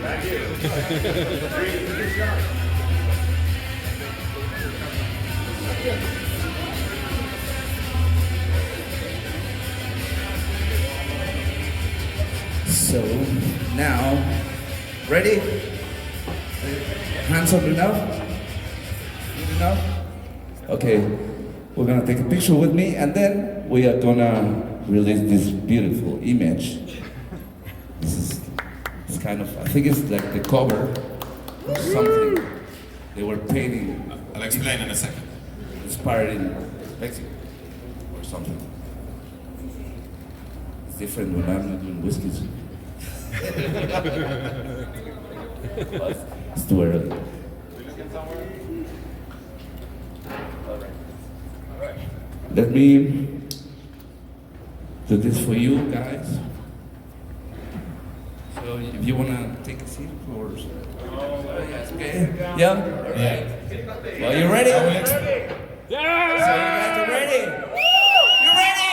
Thank you. So now, ready? Hands up enough? Good enough? Okay, we're gonna take a picture with me and then we are gonna release this beautiful image. This is it's kind of, I think it's like the cover of something they were painting. I'll explain in a second. Inspired in Mexico or something. It's different when I'm not doing whiskeys. It's too early. Let me do this for you guys. So if you wanna take a seat or okay. Yeah? Yeah. Well, you ready? Yeah! So you guys are ready? You ready?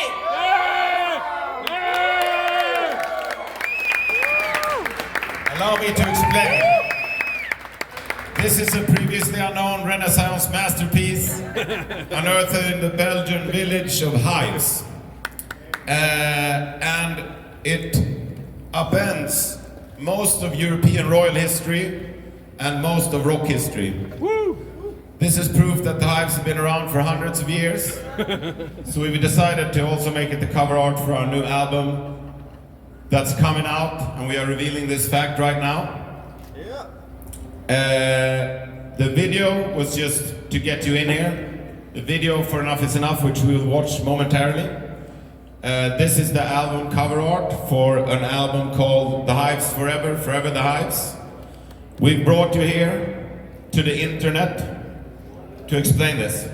Allow me to explain. This is a previously unknown Renaissance masterpiece unearthed in the Belgian village of Hives. And it upends most of European royal history and most of rock history. This is proof that the Hives have been around for hundreds of years. So we decided to also make it the cover art for our new album that's coming out, and we are revealing this fact right now. The video was just to get you in here. The video for Enough Is Enough, which we will watch momentarily. This is the album cover art for an album called The Hives Forever, Forever the Hives. We've brought you here to the internet to explain this.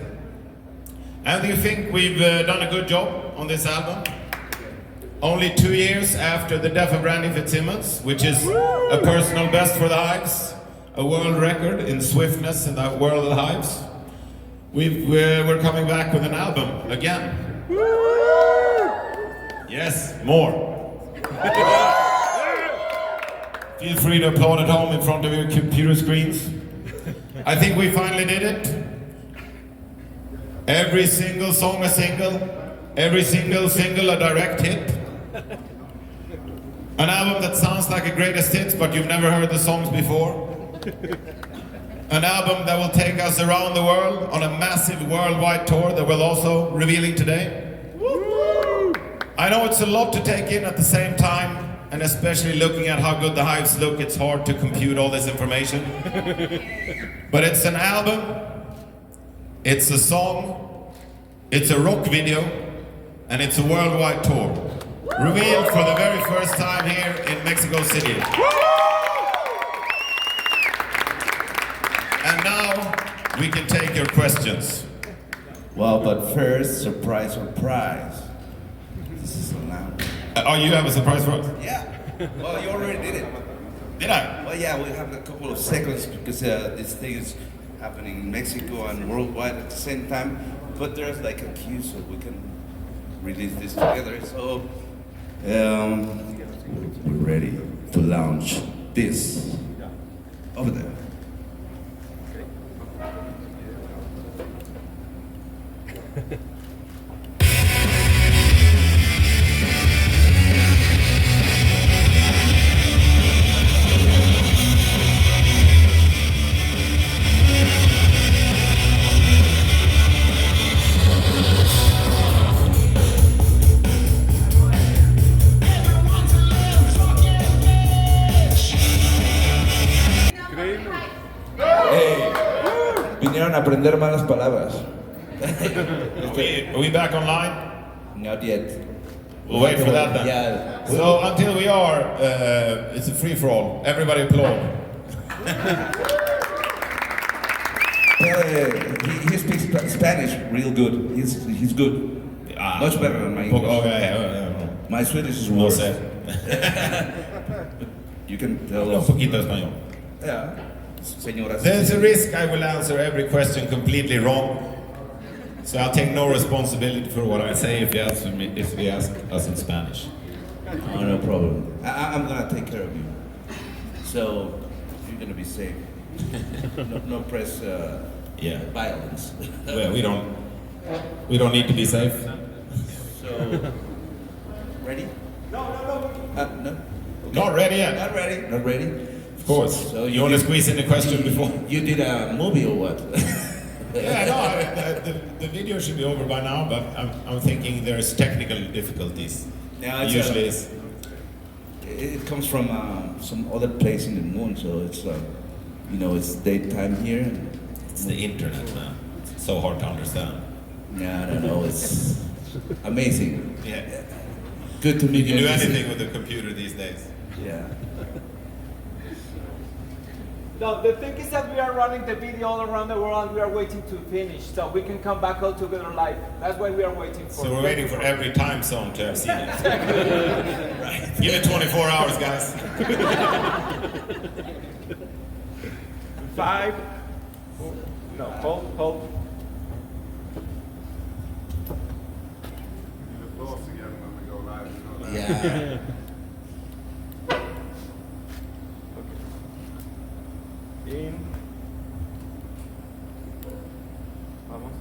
And do you think we've done a good job on this album? Only 2 years after the death of Randy Fitzsimmons, which is a personal best for the Hives, a world record in swiftness in the world of the Hives. We're coming back with an album again. Yes, more. Feel free to applaud at home in front of your computer screens. I think we finally did it. Every single song a single, every single single a direct hit. An album that sounds like a greatest hits, but you've never heard the songs before. An album that will take us around the world on a massive worldwide tour that we're also revealing today. I know it's a lot to take in at the same time, and especially looking at how good the Hives look, it's hard to compute all this information. But it's an album, it's a song, it's a rock video, and it's a worldwide tour. Revealed for the very first time here in Mexico City. And now we can take your questions. Well, but first, surprise, surprise. This is so loud. Oh, you have a surprise for us? Yeah. Well, you already did it. Did I? Well, yeah, we have a couple of seconds because this thing is happening in Mexico and worldwide at the same time. But there's like a cue so we can release this together. So, we're ready to launch this over there. Vinieron a aprender malas palabras. Are we back online? Not yet. We'll wait for that then. Yeah. So until we are, it's a free-for-all. Everybody applaud. He speaks Spanish real good. He's good. Much better than my English. Okay. My Swedish is No worse. sé. You can tell Un us. poquito español. Yeah. Señoras. There's a risk I will answer every question completely wrong. So I'll take no responsibility for what I say if you ask us in Spanish. Oh, no problem. I'm gonna take care of you. So So you're gonna be safe. No press Yeah. violence. Well, we don't need to be safe. So ready? No. No. Not ready yet. Not ready. Not ready. Of course. So you want to squeeze in a question before? You did a movie or what? Yeah, no, the video should be over by now, but I'm thinking there's technical difficulties. Yeah, it's Usually is. It comes from some other place in the moon, so it's it's daytime here. It's the internet, man. It's so hard to understand. Yeah, I don't know. It's amazing. Yeah. Good to meet You you. can do anything with a computer these days. Yeah. No, the thing is that we are running the video all around the world and we are waiting to finish so we can come back all together live. That's why we are waiting for. So we're waiting for every time zone to have seen it. Right. Give it 24 hours, guys. 5. No, hold. Yeah. In. Vamos.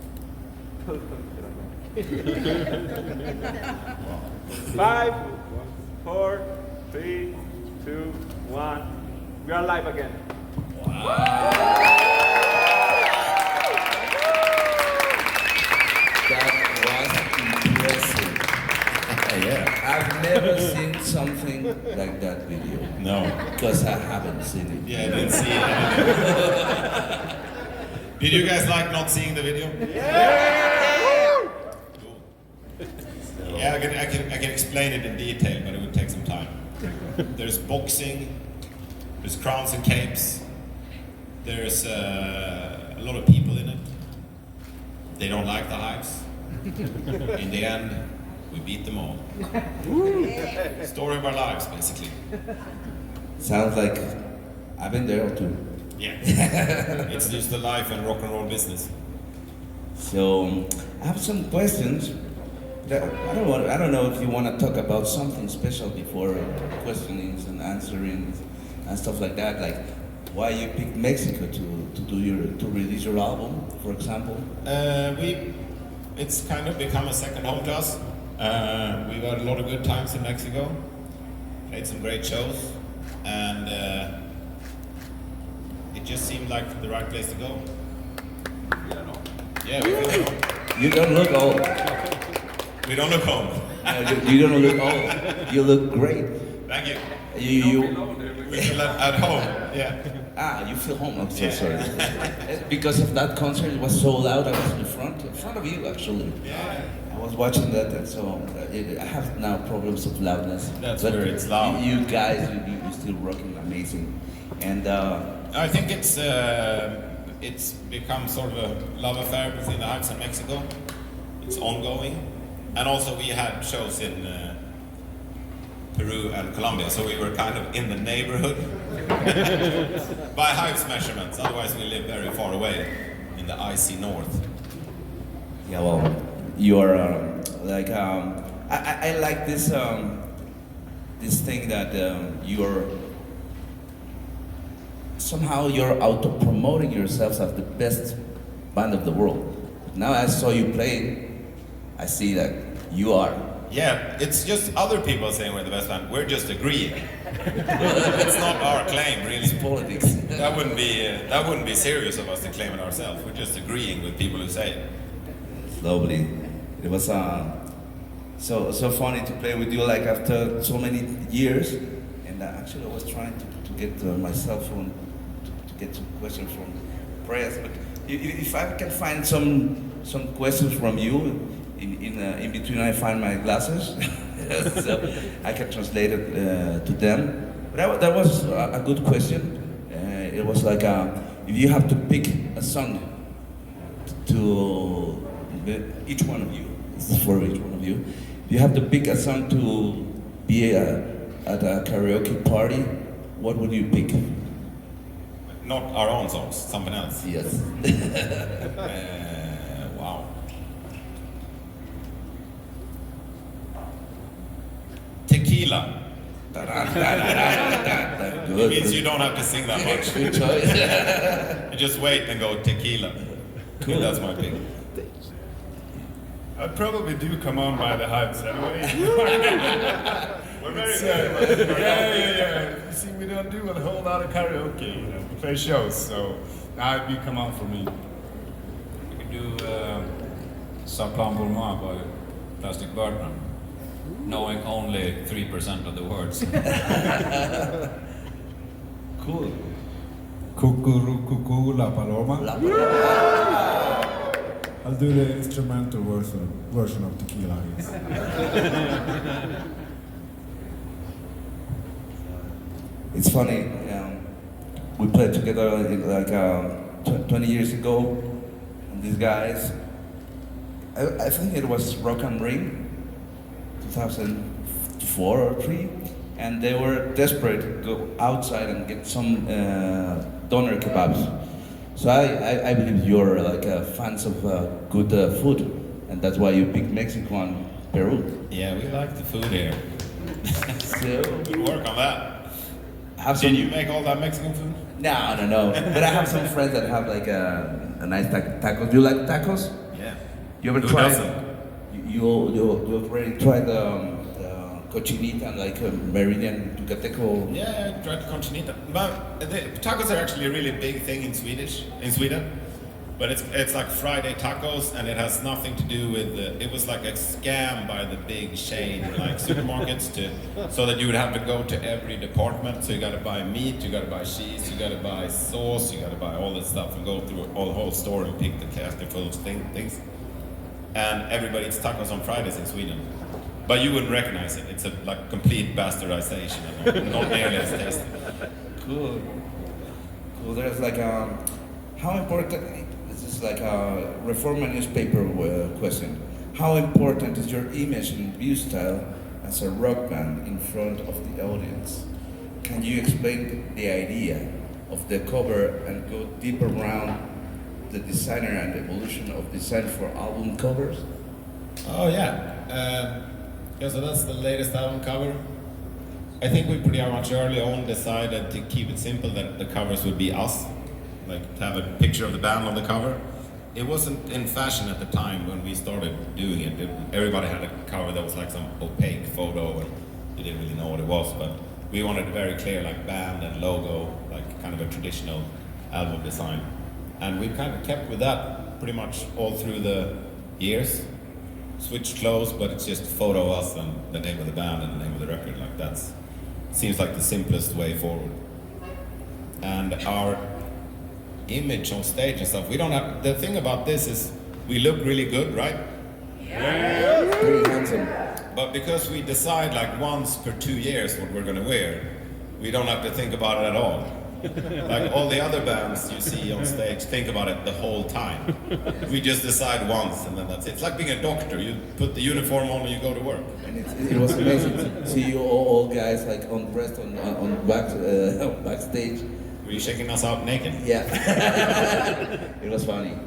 5, 4, 3, 2, 1. We are live again. That was impressive. Yeah. I've never seen something like that video. No. Because I haven't seen it. Yeah, I didn't see it. Did you guys like not seeing the video? Yeah. Cool. Yeah, I can explain it in detail, but it would take some time. There's boxing, there's crowns and capes, there's a lot of people in it. They don't like the hypes. In the end, we beat them all. Story of our lives, basically. Sounds like I've been there too. Yeah. It's just the life and rock and roll business. So I have some questions. That I don't know if you want to talk about something special before questionings and answering and stuff like that. Like why you picked Mexico to release your album, for example. It's kind of become a second home to us. We've had a lot of good times in Mexico. Played some great shows, and it just seemed like the right place to go. Yeah, we feel home. You don't look old. We don't look home. You don't look old. You look great. Thank you. You We feel at home. Yeah. you feel home. I'm so Yeah. sorry. Because of that concert, it was so loud. I was in front of you actually. Yeah. I was watching that, and so I have now problems of loudness. That's but where it's loud. You guys, you're still rocking amazing, and I think it's become sort of a love affair between the Hypes and Mexico. It's ongoing, and also we had shows in Peru and Colombia, so we were kind of in the neighborhood by Hypes measurements. Otherwise, we live very far away in the icy north. yeah, well, you're like I like this this thing that you're somehow you're auto promoting yourselves as the best band of the world. Now I saw you playing, I see that you are. Yeah, it's just other people saying we're the best band. We're just agreeing. It's not our claim, really. It's politics. That wouldn't be serious of us to claim it ourselves. We're just agreeing with people who say it. It's lovely. It was so funny to play with you like after so many years. And actually I was trying to get my cell phone to get some questions from press. But if I can find some questions from you in between, I find my glasses, so I can translate it to them. But that was a good question. It was like if you have to pick a song to each one of you, this is for each one of you. If you have to pick a song to be at a karaoke party, what would you pick? Not our own songs, something else. Yes. Wow. Tequila. It Good. means you don't have to sing that much. Good choice. You just wait and go tequila. Cool. That's my pick. I probably do come on by the hypes anyway. We're very Yeah. You see, we don't do a whole lot of karaoke, you know. We play shows, so I'd be come on for me. We could do Saplan Bourma by Plastic Birdman, knowing only 3% of the words. Cool. Cuckoo La Paloma. I'll do the instrumental version of Tequila, I guess. It's funny. We played together like 20 years ago, and these guys. I think it was Rock and Ring, 2004 or 3, and they were desperate to go outside and get some doner kebabs. So I believe you're like fans of good food, and that's why you pick Mexico and Peru. Yeah, we like the food here. So Good work on that. have some. Did you make all that Mexican food? No. But I have some friends that have like a nice tacos. Do you like tacos? Yeah. You ever Who tried? doesn't? You already tried the cochinita and like Meridian Yucateco? Yeah, I tried Conchinita. But the tacos are actually a really big thing in Sweden. But it's like Friday tacos, and it has nothing to do with it was like a scam by the big chain like supermarkets so that you would have to go to every department. So you got to buy meat, you got to buy cheese, you got to buy sauce, you got to buy all this stuff and go through all the whole store and pick the casket full of things. And everybody eats tacos on Fridays in Sweden. But you wouldn't recognize it. It's a like complete bastardization and not nearly as tasty. Cool. There's like how important? This is like a Reforma newspaper question. How important is your image and view style as a rock band in front of the audience? Can you explain the idea of the cover and go deeper around the designer and the evolution of design for album covers? Oh yeah. Yeah, so that's the latest album cover. I think we pretty much early on decided to keep it simple, that the covers would be us, like to have a picture of the band on the cover. It wasn't in fashion at the time when we started doing it. Everybody had a cover that was like some opaque photo and you didn't really know what it was, but we wanted very clear like band and logo, like kind of a traditional album design. And we kind of kept with that pretty much all through the years. Switched clothes, but it's just photo of us and the name of the band and the name of the record. Like that's seems like the simplest way forward. And our image on stage and stuff, we don't have. The thing about this is we look really good, right? Pretty handsome. But because we decide like once per 2 years what we're gonna wear, we don't have to think about it at all. Like all the other bands you see on stage think about it the whole time. We just decide once and then that's it. It's like being a doctor. You put the uniform on and you go to work. And it was amazing to see you all guys like undressed on backstage. Were you shaking us out naked? Yeah. It was funny.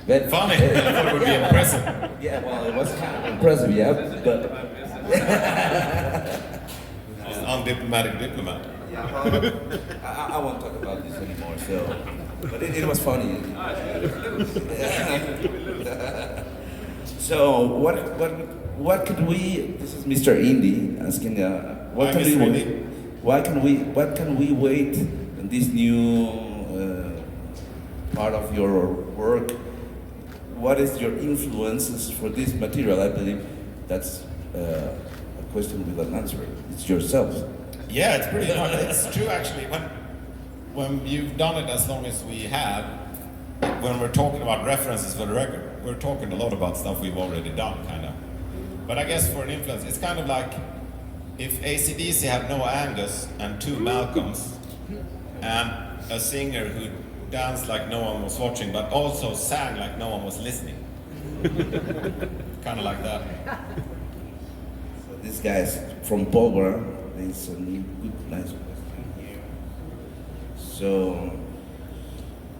But, Funny. I thought it would be impressive. Yeah, well, it was kind of impressive, yeah, but Just undiplomatic diplomat. I won't talk about this anymore, so, but it was funny. So, what could we, this is Mr. Indy asking, what Hi, can Mr. we, Indy. what can we wait in this new part of your work? What is your influences for this material? I believe that's a question with an answer. It's yourself. Yeah, it's pretty hard. It's true actually. When you've done it as long as we have, when we're talking about references for the record, we're talking a lot about stuff we've already done, kind of. But I guess for an influence, it's kind of like if AC/DC had no Angus and 2 Malcolms and a singer who danced like no one was watching, but also sang like no one was listening. Kind of like that. So this guy's from Pulver. There's a new, good, nice question here. So,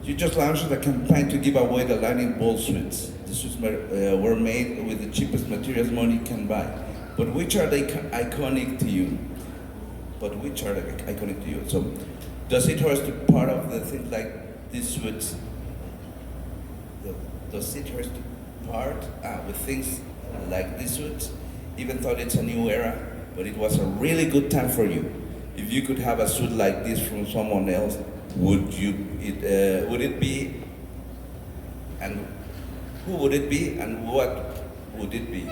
you just launched a campaign to give away the lightning bolt suits. The suits were made with the cheapest materials money can buy. But which are they iconic to you? but which are iconic to you? So, does it hurt to part of the things like these suits? Does it hurt to part with things like these suits? Even though it's a new era, but it was a really good time for you. If you could have a suit like this from someone else, would it be? And who would it be? And what would it be?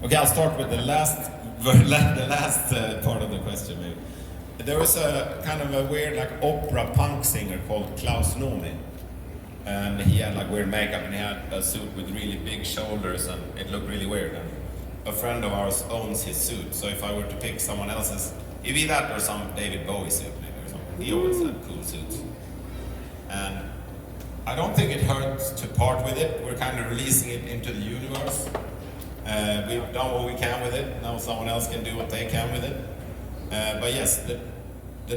Okay, I'll start with the last part of the question. Maybe there was a kind of a weird like opera punk singer called Klaus Nomi, and he had like weird makeup and he had a suit with really big shoulders and it looked really weird. And a friend of ours owns his suit, so if I were to pick someone else's, it'd be that or some David Bowie suit maybe or something. He always had cool suits, and I don't think it hurts to part with it. We're kind of releasing it into the universe. We've done what we can with it. Now someone else can do what they can with it. But yes, the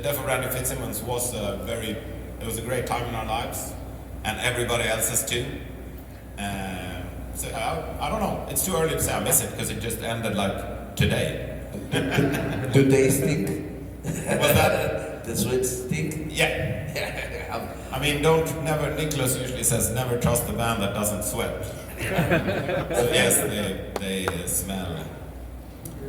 death of Randy Fitzsimmons was it was a great time in our lives, and everybody else's too. So I don't know. It's too early to say I miss it because it just ended like today. Do they stink? What's that? The sweats stink? Yeah. I mean, Nicholas usually says never trust a band that doesn't sweat. So yes, they smell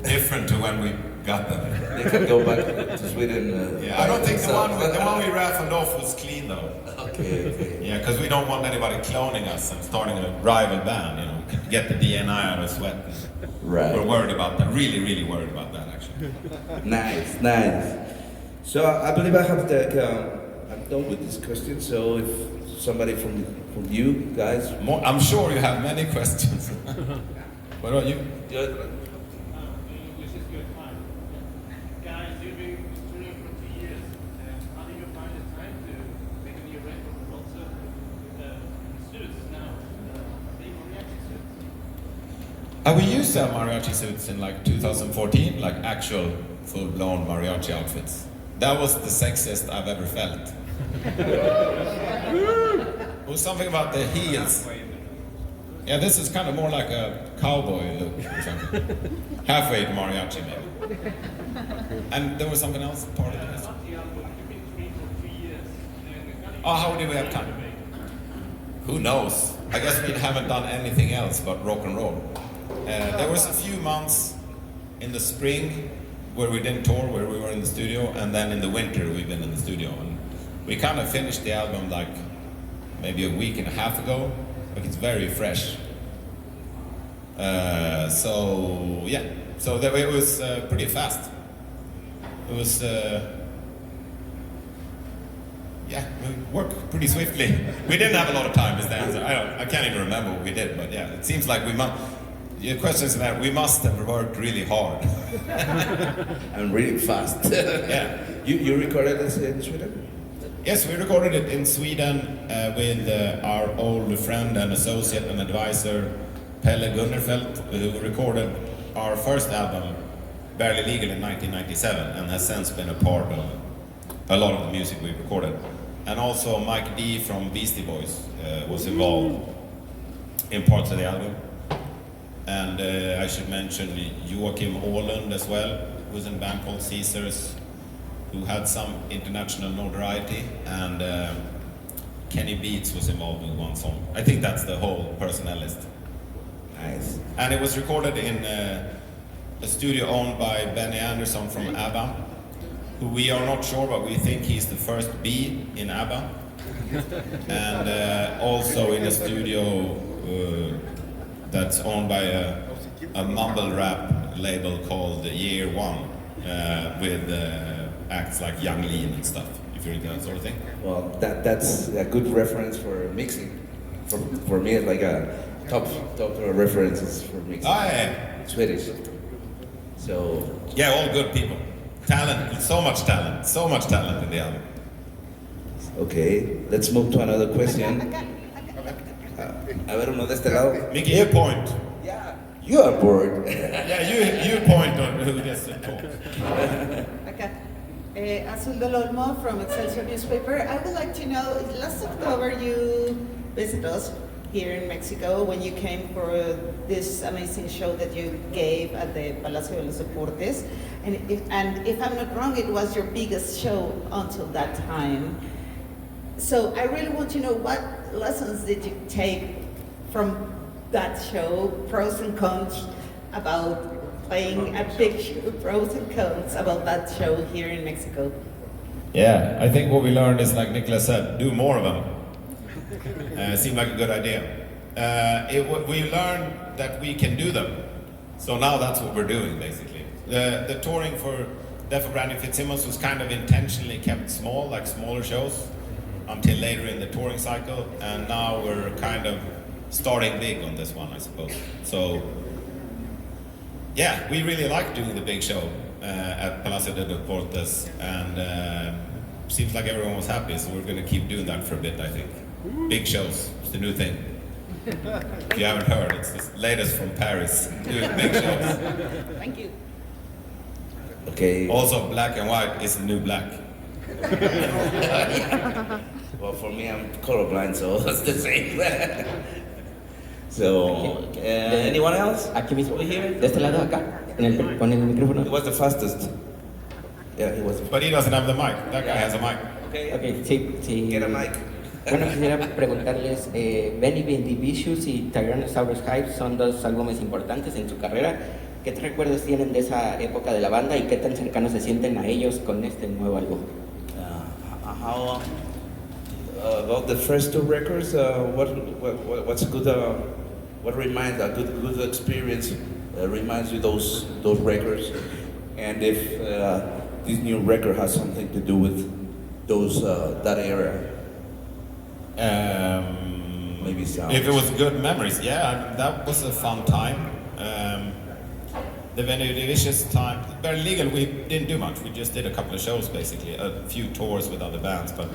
different to when we got them. They can go back to Sweden. Yeah, I don't think the one we raffled off was clean though. Okay. Yeah, because we don't want anybody cloning us and starting a rival band. You know, we could get the DNI out of sweat. Right. We're worried about that. Really, really worried about that actually. Nice. So I believe I have I'm done with this question. So if somebody from you guys, I'm sure you have many questions. What about you? Which is good fun. Guys, you've been touring for 2 years. How do you find the time to make a new record, but also the suits now? Big mariachi suits. We used to have mariachi suits in like 2014, like actual full-blown mariachi outfits. That was the sexiest I've ever felt. It was something about the heels. Yeah, this is kind of more like a cowboy look or something. Halfway to mariachi maybe. And there was something else part of this. Oh, how did we have time? Who knows? I guess we haven't done anything else but rock and roll. There was a few months in the spring where we didn't tour, where we were in the studio, and then in the winter we've been in the studio. And we kind of finished the album like maybe a week and a half ago. Like it's very fresh. So yeah, so it was pretty fast. It was yeah, we worked pretty swiftly. We didn't have a lot of time, is the answer. I can't even remember what we did, but yeah, it seems like we must. Your question is that we must have worked really hard. and really fast. Yeah. You recorded this in Sweden? Yes, we recorded it in Sweden with our old friend and associate and advisor Pelle Gunnerfeldt, who recorded our first album, Barely Legal, in 1997, and has since been a part of a lot of the music we recorded. And also Mike D from Beastie Boys was involved in parts of the album. And I should mention Joachim Åhlund as well, who was in a band called Caesars, who had some international notoriety, and Kenny Beats was involved with one song. I think that's the whole personnel list. Nice. And it was recorded in a studio owned by Benny Andersson from ABBA, who we are not sure, but we think he's the first B in ABBA. And also in a studio that's owned by a mumble rap label called Year One, with acts like Young Lean and stuff, if you're into that sort of thing. Well, that's a good reference for mixing. For me, it's like a top references for mixing. Oh, yeah. Swedish. So Yeah, all good people. Talent, so much talent in the album. okay, let's move to another question. A ver, uno de este lado. Mickey, you point. Yeah, you are bored. Yeah, you point on who gets to talk. Okay. Azul del Olmo from Excelsior newspaper. I would like to know, last October you visited us here in Mexico when you came for this amazing show that you gave at the Palacio de los Deportes. And if I'm not wrong, it was your biggest show until that time. So I really want to know, what lessons did you take from that show, pros and cons about playing a big show, pros and cons about that show here in Mexico? Yeah, I think what we learned is, like Nicholas said, do more of them. Seemed like a good idea. We learned that we can do them. So now that's what we're doing, basically. The touring for Death of Brandon Fitzsimmons was kind of intentionally kept small, like smaller shows, until later in the touring cycle. And now we're kind of starting big on this one, I suppose. So, yeah, we really like doing the big show at Palacio de Deportes, and seems like everyone was happy, so we're going to keep doing that for a bit, I think. Big shows, it's the new thing. If you haven't heard, it's the latest from Paris, doing big shows. Thank you. Okay. Also, black and white is the new black. Well, for me, I'm colorblind, so it's the same. So, anyone else? Aquí mismo, Over here? de este lado acá, con el micrófono. He was the fastest. Yeah, he was. But he doesn't have the mic. That guy has a mic. Okay. Ok, sí, sí. Get a mic. Bueno, quisiera preguntarles, Benny Vicious y Tyrannosaurus Hive son dos álbumes importantes en su carrera. ¿Qué recuerdos tienen de esa época de la banda y qué tan cercanos se sienten a ellos con este nuevo álbum? How about the first two records? What's good? What reminds a good experience reminds you those records, and if this new record has something to do with those that era? Maybe sound. If it was good memories, yeah, that was a fun time. The Venue Vicious time, Barely Legal, we didn't do much. We just did a couple of shows, basically, a few tours with other bands. But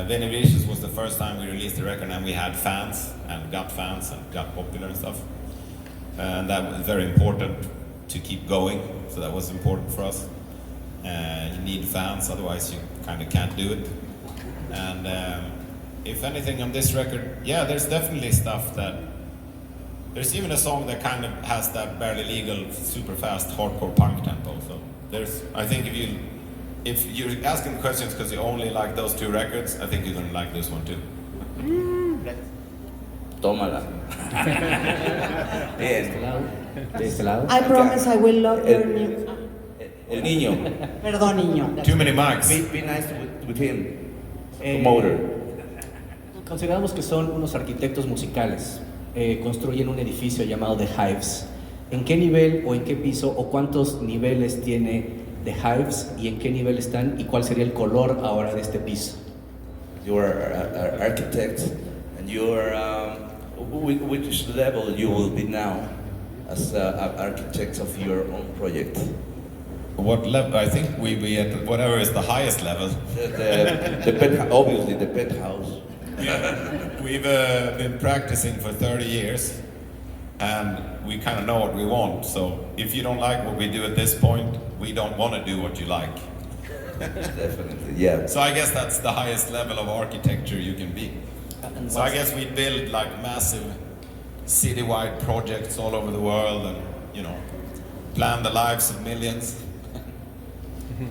Venue Vicious was the first time we released the record, and we had fans and got popular and stuff. And that was very important to keep going. So that was important for us. You need fans, otherwise you kind of can't do it. And if anything on this record, yeah, there's definitely stuff that. There's even a song that kind of has that Barely Legal, super fast hardcore punk tempo. So I think if you're asking questions because you only like those two records, I think you're gonna like this one too. Tómala. Bien. De este lado. I promise I will love your new... El niño. Perdón, niño. Too many mics. Be nice with him. Promoter. Consideramos que son unos arquitectos musicales. Construyen un edificio llamado The Hives. ¿En qué nivel o en qué piso o cuántos niveles tiene The Hives y en qué nivel están y cuál sería el color ahora de este piso? You are an architect, and you are which level you will be now as an architect of your own project? What level? I think we be at whatever is the highest level. Obviously the penthouse. We've been practicing for 30 years, and we kind of know what we want. So if you don't like what we do at this point, we don't want to do what you like. Definitely, yeah. So I guess that's the highest level of architecture you can be. So I guess we build like massive citywide projects all over the world, and plan the lives of millions.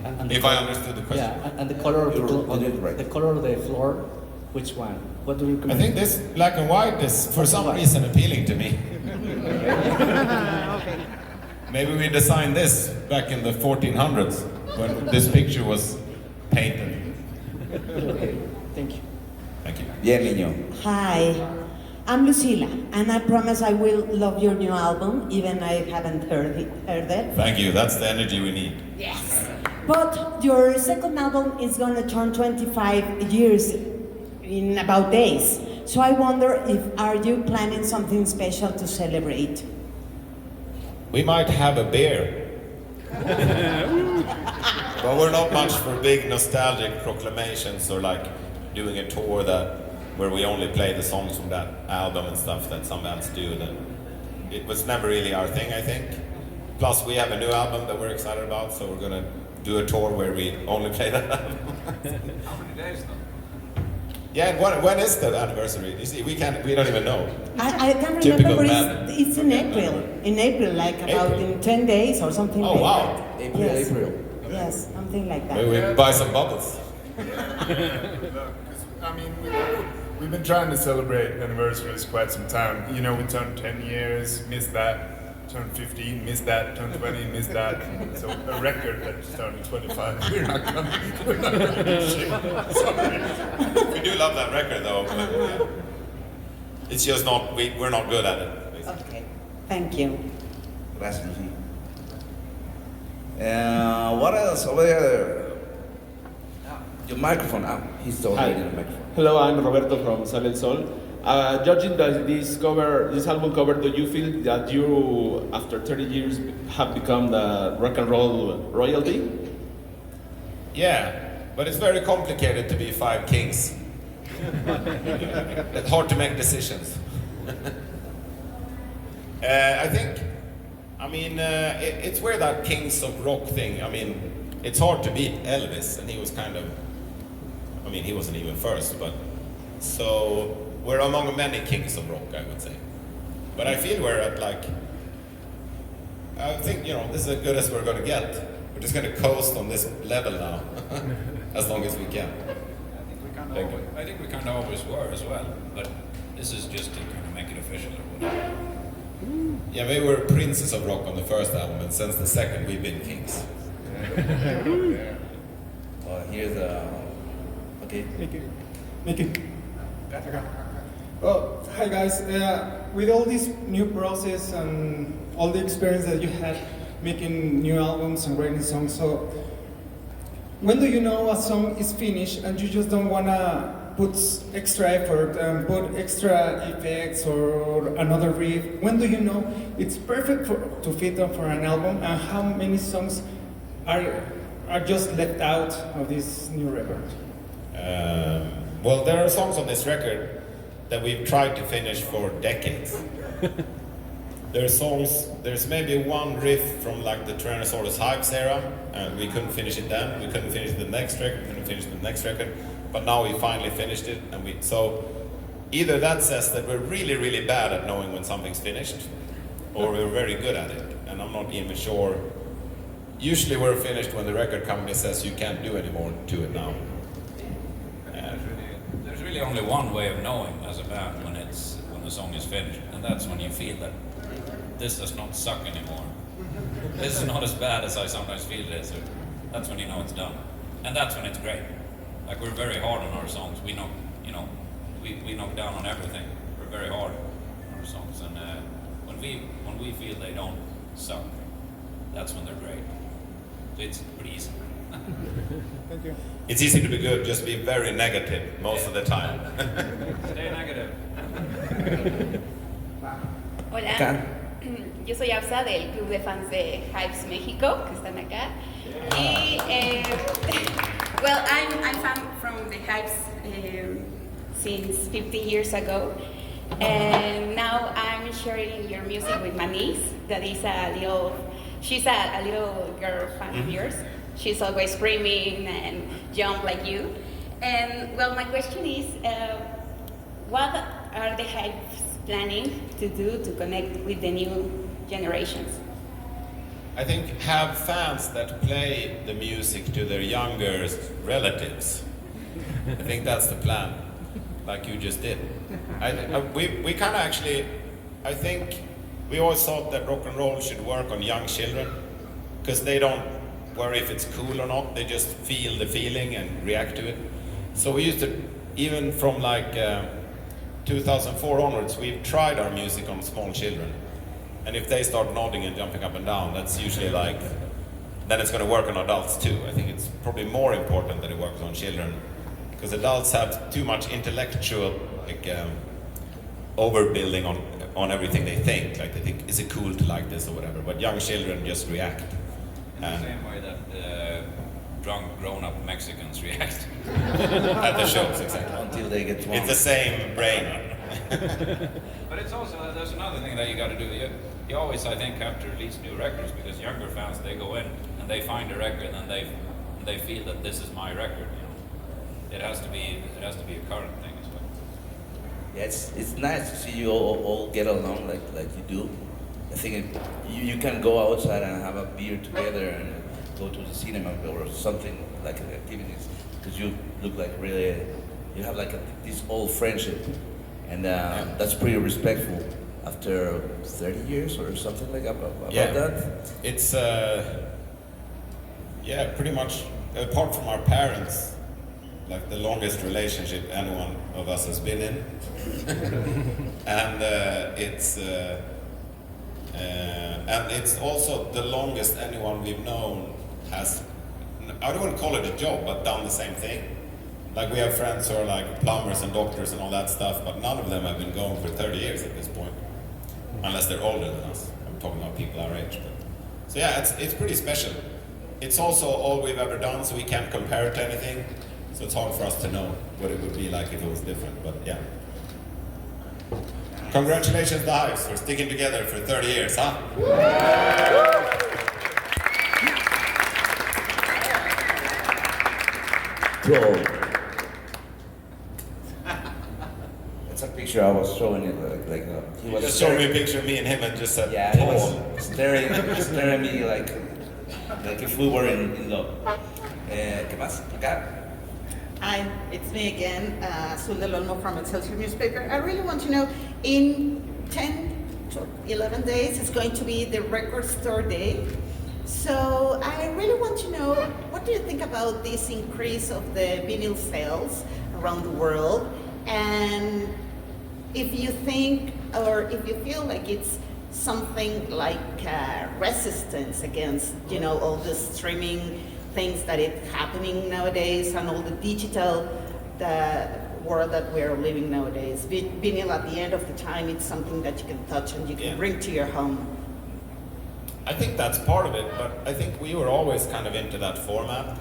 And If I understood the question. Yeah, and the color of Right. the color of the floor, which one? What do you I recommend? think this black and white is for some reason appealing to me. Maybe we designed this back in the 1400s when this picture was painted. Okay, thank you. Thank you. Bien, niño. Hi, I'm Lucila, and I promise I will love your new album, even I haven't heard it. Thank you. That's the energy we need. Yes. But your second album is gonna turn 25 years in about days. So I wonder are you planning something special to celebrate? We might have a beer. But we're not much for big nostalgic proclamations or like doing a tour where we only play the songs from that album and stuff that some bands do. It was never really our thing, I think. Plus we have a new album that we're excited about, so we're gonna do a tour where we only play that album. How many days though? Yeah, and when is the anniversary? You see, we don't even know. I can't Typical remember, man. but it's in April. In April, like about April? in 10 days or something Oh like wow. that. April, Yes. April. Yes, something like Maybe that. we buy some bubbles. Look, 'cause, I mean, we've been trying to celebrate anniversaries quite some time. You know, we turned 10 years, missed that. Turned 15, missed that. Turned 20, missed that. So a record that started 25. We're not gonna do shit. Sorry. We do love that record though, but it's just not, we're not good at it. Basically. Okay, thank you. Gracias. What else over there? Your microphone. He's already in the microphone. Hello, I'm Roberto from Sale el Sol. Judging this album cover, do you feel that you, after 30 years, have become the rock and roll royalty? Yeah, but it's very complicated to be 5 kings. It's hard to make decisions. I think, it's where that kings of rock thing, it's hard to beat Elvis, and he was kind of, he wasn't even first, but so we're among many kings of rock, I would say. But I feel we're at I think, this is as good as we're going to get. We're just going to coast on this level now, as long as we can. I think we kind of always were as well, but this is just to kind of make it official or whatever. Yeah, we were princes of rock on the first album, and since the second, we've been kings. Here's okay. Make it. Oh, hi guys. With all this new process and all the experience that you had making new albums and writing songs, so when do you know a song is finished and you just don't wanna put extra effort and put extra effects or another riff? When do you know it's perfect to fit on for an album, and how many songs are just left out of this new record? Well, there are songs on this record that we've tried to finish for decades. There's maybe one riff from the Tyrannosaurus Hypes era, and we couldn't finish it then, we couldn't finish the next record, we couldn't finish the next record, but now we finally finished it, so either that says that we're really, really bad at knowing when something's finished, or we're very good at it, and I'm not even sure. Usually we're finished when the record company says you can't do any more to it now. There's really only one way of knowing as a band when the song is finished, and that's when you feel that this does not suck anymore. This is not as bad as I sometimes feel it is. That's when you know it's done, and that's when it's great. We're very hard on our songs. We knock, we knock down on everything. We're very hard on our songs, and when we feel they don't suck, that's when they're great. So it's pretty easy. Thank you. It's easy to be good, just be very negative most of the time. Stay negative. Hola, yo soy Absa del club de fans de Hypes México, que están acá. Y, well, I'm fan from the Hypes since 15 years ago. And now I'm sharing your music with my niece, that is she's a little girl fan of yours. She's always screaming and jump like you. And well, my question is, what are the Hypes planning to do to connect with the new generations? I think have fans that play the music to their younger relatives. I think that's the plan, like you just did. We kind of actually, I think we always thought that rock and roll should work on young children, because they don't worry if it's cool or not, they just feel the feeling and react to it. So we used to, even from 2004 onwards, we've tried our music on small children. And if they start nodding and jumping up and down, that's usually then it's going to work on adults too. I think it's probably more important that it works on children, because adults have too much intellectual overbuilding on everything they think. They think, is it cool to like this or whatever? But young children just react. The same way that drunk, grown-up Mexicans react. At the shows, exactly. Until they get drunk. It's the same brain. But it's also, there's another thing that you got to do. You always, I think, have to release new records, because younger fans, they go in and they find a record and they feel that this is my record. it has to be a current thing as well. Yeah, it's nice to see you all get along like you do. I think you can go outside and have a beer together and go to the cinema or something like activities, because you look like really, you have like this old friendship, and that's pretty respectful after 30 years or something like about that. It's pretty much, apart from our parents, like the longest relationship any one of us has been in. And it's also the longest anyone we've known has, I don't want to call it a job, but done the same thing. Like we have friends who are like plumbers and doctors and all that stuff, but none of them have been going for 30 years at this point, unless they're older than us. I'm talking about people our age. But. So yeah, it's pretty special. It's also all we've ever done, so we can't compare it to anything. So it's hard for us to know what it would be like if it was different, but yeah. Congratulations, the Hives, for sticking together for 30 years, huh? So, that's a picture I was showing you, he was just showed me a picture of me and him and just said, yeah, he was staring at me like if we were in love. ¿Qué más? Acá. Hi, it's me again, Azul del Olmo from Excelsior newspaper. I really want to know, in 10 to 11 days, it's going to be the record store day. So I really want to know, what do you think about this increase of the vinyl sales around the world? And if you think, or if you feel like it's something like resistance against, all the streaming things that it's happening nowadays and all the digital world that we're living nowadays. Vinyl, at the end of the time, it's something that you can touch and you can bring to your home. I think that's part of it, but I think we were always kind of into that format,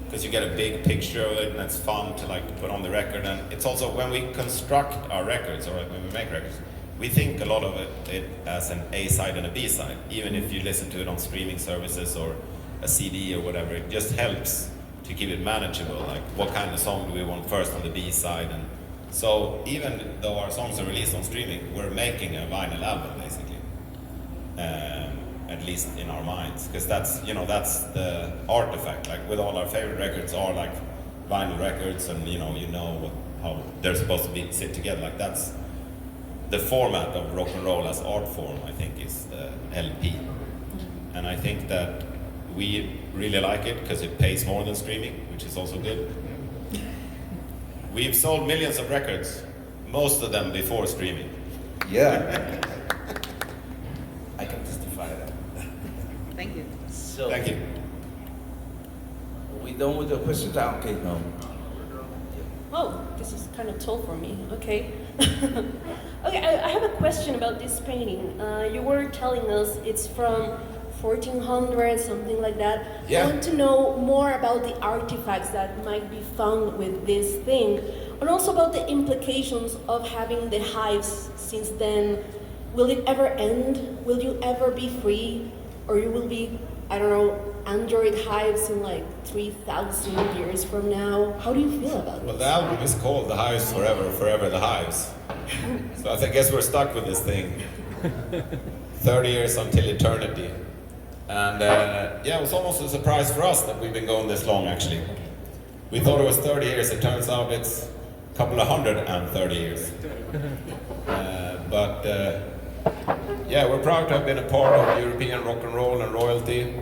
because you get a big picture of it and it's fun to put on the record. And it's also when we construct our records, or when we make records, we think a lot of it as an A side and a B side. Even if you listen to it on streaming services or a CD or whatever, it just helps to keep it manageable. Like, what kind of song do we want first on the B side? And so even though our songs are released on streaming, we're making a vinyl album basically, at least in our minds, because that's the artifact. Like with all our favorite records are like vinyl records, and how they're supposed to sit together. Like that's the format of rock and roll as art form. I think is the LP, and I think that we really like it because it pays more than streaming, which is also good. We've sold millions of records, most of them before streaming. Yeah. I can testify that. Thank you. So, thank you. Are we done with the questions? Okay, no. Oh, this is kind of tall for me. Okay. Okay, I have a question about this painting. You were telling us it's from 1400, something like that. Yeah. I want to know more about the artifacts that might be found with this thing, and also about the implications of having the hives since then. Will it ever end? Will you ever be free? Or you will be, I don't know, android hives in 3,000 years from now? How do you feel about it? Well, the album is called The Hives Forever, Forever the Hives. So I guess we're stuck with this thing. 30 years until eternity. And it was almost a surprise for us that we've been going this long, actually. We thought it was 30 years. It turns out it's a couple of 130 years. We're proud to have been a part of European rock and roll and royalty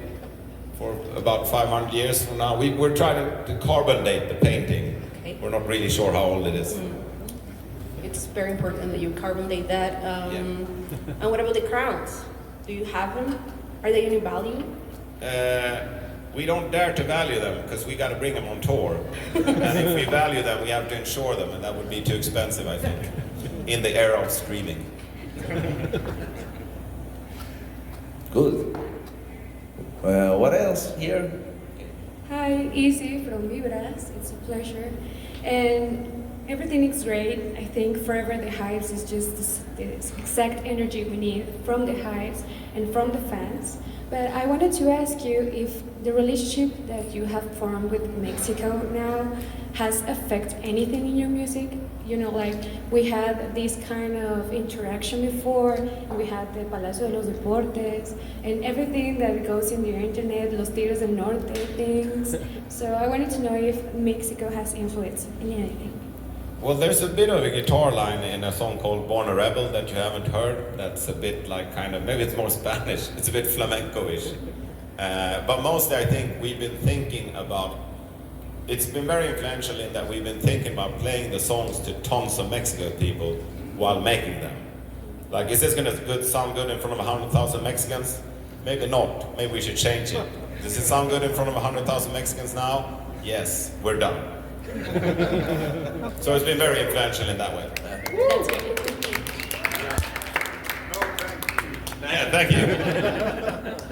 for about 500 years from now. We're trying to carbon date the painting. Okay. We're not really sure how old it is. It's very important that you carbon date that. And what about the crowns? Do you have them? Are they any value? We don't dare to value them because we got to bring them on tour. And if we value them, we have to insure them, and that would be too expensive, I think, in the era of streaming. Good. What else here? Hi, Easy from Vibras. It's a pleasure. And everything is great. I think Forever the Hives is just the exact energy we need from the Hives and from the fans. But I wanted to ask you if the relationship that you have formed with Mexico now has affected anything in your music. You know, like we had this kind of interaction before, and we had the Palacio de los Deportes, and everything that goes in the internet, Los Tigres del Norte things. So I wanted to know if Mexico has influenced in anything. Well, there's a bit of a guitar line in a song called Born a Rebel that you haven't heard. That's a bit like kind of, maybe it's more Spanish, it's a bit flamenco-ish. But mostly I think we've been thinking about, it's been very influential in that we've been thinking about playing the songs to tons of Mexican people while making them. Like, is this gonna sound good in front of 100,000 Mexicans? Maybe not, maybe we should change it. Does it sound good in front of 100,000 Mexicans now? Yes, we're done. So it's been very influential in that way. Yeah, thank you.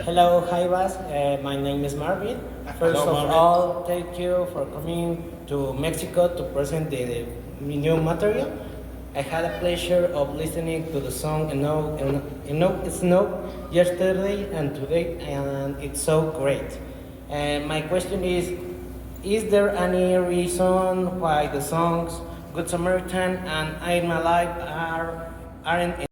Hello, hi Bas. My name is Marvin. First Hello, of Marvin. all, thank you for coming to Mexico to present the new material. I had a pleasure of listening to the song Snow yesterday and today, and it's so great. And my question is there any reason why the songs Good Samaritan and I'm Alive aren't